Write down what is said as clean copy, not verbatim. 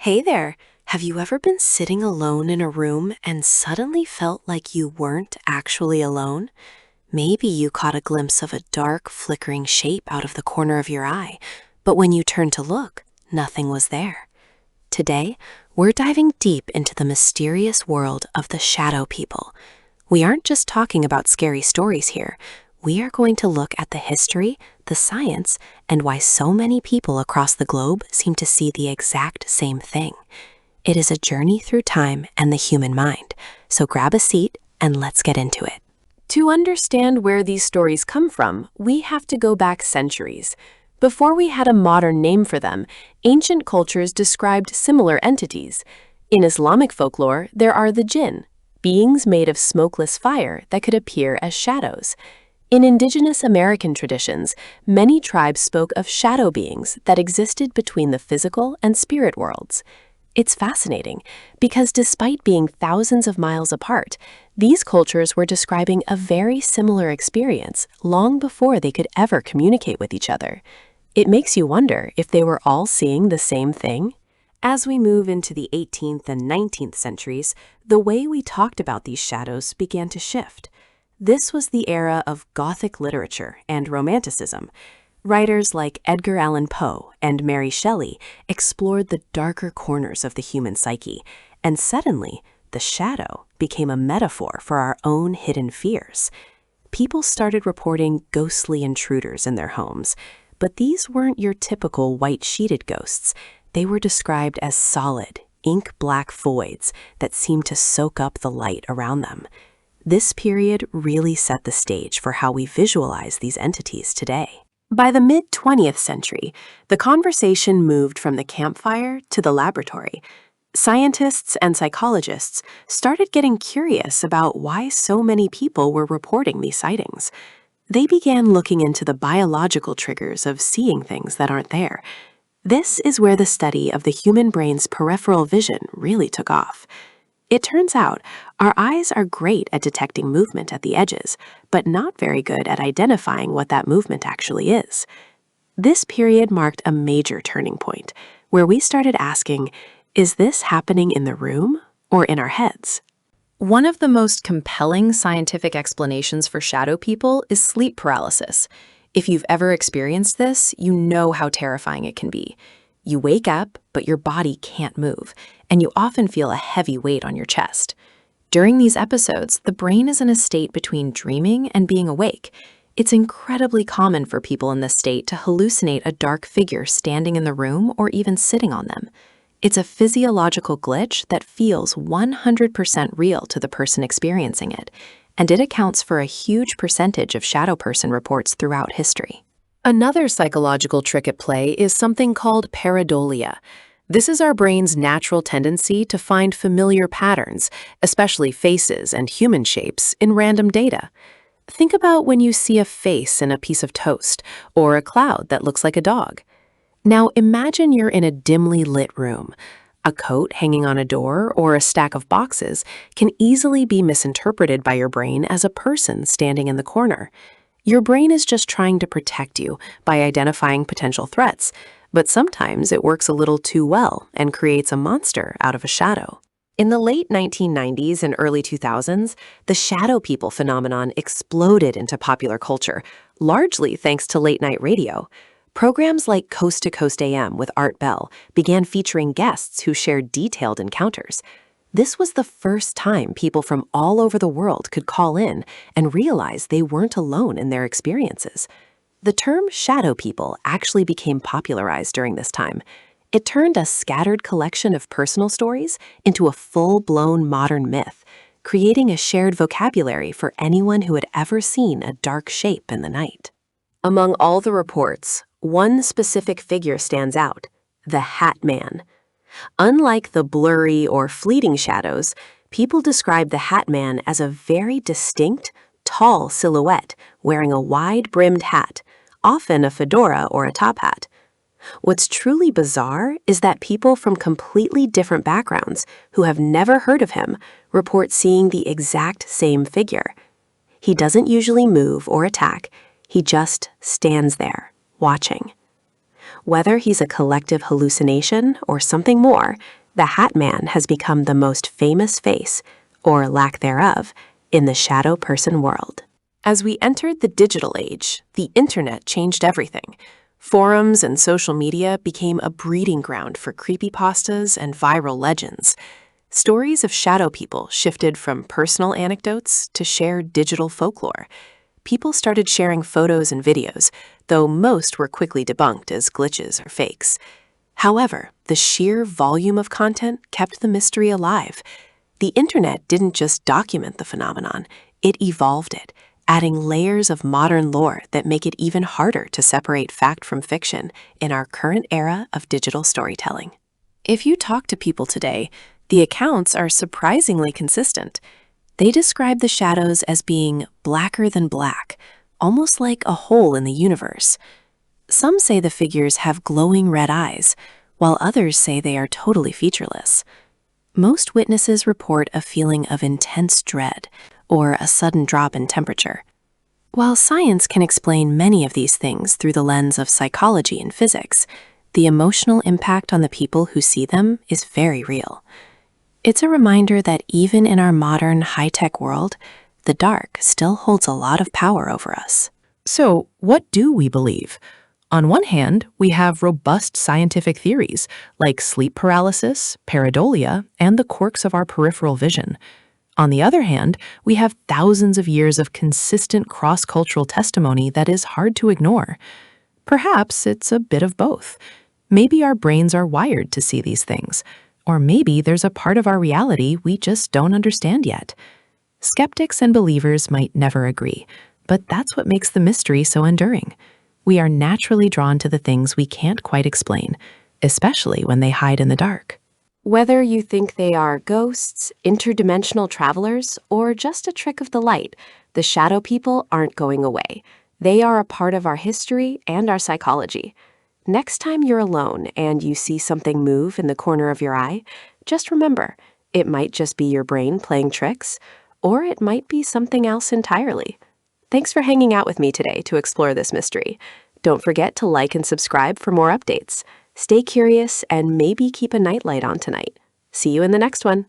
Hey there! Have you ever been sitting alone in a room and suddenly felt like you weren't actually alone? Maybe you caught a glimpse of a dark, flickering shape out of the corner of your eye, but when you turned to look, nothing was there. Today, we're diving deep into the mysterious world of the shadow people. We aren't just talking about scary stories here. We are going to look at the history, the science, and why so many people across the globe seem to see the exact same thing. It is a journey through time and the human mind, so grab a seat and let's get into it. To understand where these stories come from, we have to go back centuries. Before we had a modern name for them, ancient cultures described similar entities. In Islamic folklore, there are the jinn, beings made of smokeless fire that could appear as shadows. In indigenous American traditions, many tribes spoke of shadow beings that existed between the physical and spirit worlds. It's fascinating because despite being thousands of miles apart, these cultures were describing a very similar experience long before they could ever communicate with each other. It makes you wonder if they were all seeing the same thing. As we move into the 18th and 19th centuries, the way we talked about these shadows began to shift. This was the era of Gothic literature and Romanticism. Writers like Edgar Allan Poe and Mary Shelley explored the darker corners of the human psyche, and suddenly, the shadow became a metaphor for our own hidden fears. People started reporting ghostly intruders in their homes, but these weren't your typical white-sheeted ghosts. They were described as solid, ink-black voids that seemed to soak up the light around them. This period really set the stage for how we visualize these entities today. By the mid-20th century, the conversation moved from the campfire to the laboratory. Scientists and psychologists started getting curious about why so many people were reporting these sightings. They began looking into the biological triggers of seeing things that aren't there. This is where the study of the human brain's peripheral vision really took off. It turns out, our eyes are great at detecting movement at the edges, but not very good at identifying what that movement actually is. This period marked a major turning point, where we started asking, is this happening in the room or in our heads? One of the most compelling scientific explanations for shadow people is sleep paralysis. If you've ever experienced this, you know how terrifying it can be. You wake up, but your body can't move, and you often feel a heavy weight on your chest. During these episodes, the brain is in a state between dreaming and being awake. It's incredibly common for people in this state to hallucinate a dark figure standing in the room or even sitting on them. It's a physiological glitch that feels 100% real to the person experiencing it, and it accounts for a huge percentage of shadow person reports throughout history. Another psychological trick at play is something called pareidolia. This is our brain's natural tendency to find familiar patterns, especially faces and human shapes, in random data. Think about when you see a face in a piece of toast or a cloud that looks like a dog. Now imagine you're in a dimly lit room. A coat hanging on a door or a stack of boxes can easily be misinterpreted by your brain as a person standing in the corner. Your brain is just trying to protect you by identifying potential threats, but sometimes it works a little too well and creates a monster out of a shadow. In the late 1990s and early 2000s, the shadow people phenomenon exploded into popular culture, largely thanks to late-night radio. Programs like Coast to Coast AM with Art Bell began featuring guests who shared detailed encounters. This was the first time people from all over the world could call in and realize they weren't alone in their experiences. The term shadow people actually became popularized during this time. It turned a scattered collection of personal stories into a full-blown modern myth, creating a shared vocabulary for anyone who had ever seen a dark shape in the night. Among all the reports, one specific figure stands out: the Hat Man. Unlike the blurry or fleeting shadows, people describe the Hat Man as a very distinct, tall silhouette wearing a wide-brimmed hat, often a fedora or a top hat. What's truly bizarre is that people from completely different backgrounds who have never heard of him report seeing the exact same figure. He doesn't usually move or attack, he just stands there, watching. Whether he's a collective hallucination or something more, the Hat Man has become the most famous face, or lack thereof, in the shadow person world. As we entered the digital age, the internet changed everything. Forums and social media became a breeding ground for creepypastas and viral legends. Stories of shadow people shifted from personal anecdotes to shared digital folklore. People started sharing photos and videos, though most were quickly debunked as glitches or fakes. However, the sheer volume of content kept the mystery alive. The internet didn't just document the phenomenon, it evolved it, adding layers of modern lore that make it even harder to separate fact from fiction in our current era of digital storytelling. If you talk to people today, the accounts are surprisingly consistent. They describe the shadows as being blacker than black, almost like a hole in the universe. Some say the figures have glowing red eyes, while others say they are totally featureless. Most witnesses report a feeling of intense dread or a sudden drop in temperature. While science can explain many of these things through the lens of psychology and physics, the emotional impact on the people who see them is very real. It's a reminder that even in our modern high-tech world, the dark still holds a lot of power over us. So, what do we believe? On one hand, we have robust scientific theories like sleep paralysis, pareidolia, and the quirks of our peripheral vision. On the other hand, we have thousands of years of consistent cross-cultural testimony that is hard to ignore. Perhaps it's a bit of both. Maybe our brains are wired to see these things, or maybe there's a part of our reality we just don't understand yet. Skeptics and believers might never agree, but that's what makes the mystery so enduring. We are naturally drawn to the things we can't quite explain, especially when they hide in the dark. Whether you think they are ghosts, interdimensional travelers, or just a trick of the light, the shadow people aren't going away. They are a part of our history and our psychology. Next time you're alone and you see something move in the corner of your eye, just remember, it might just be your brain playing tricks, or it might be something else entirely. Thanks for hanging out with me today to explore this mystery. Don't forget to like and subscribe for more updates. Stay curious and maybe keep a nightlight on tonight. See you in the next one.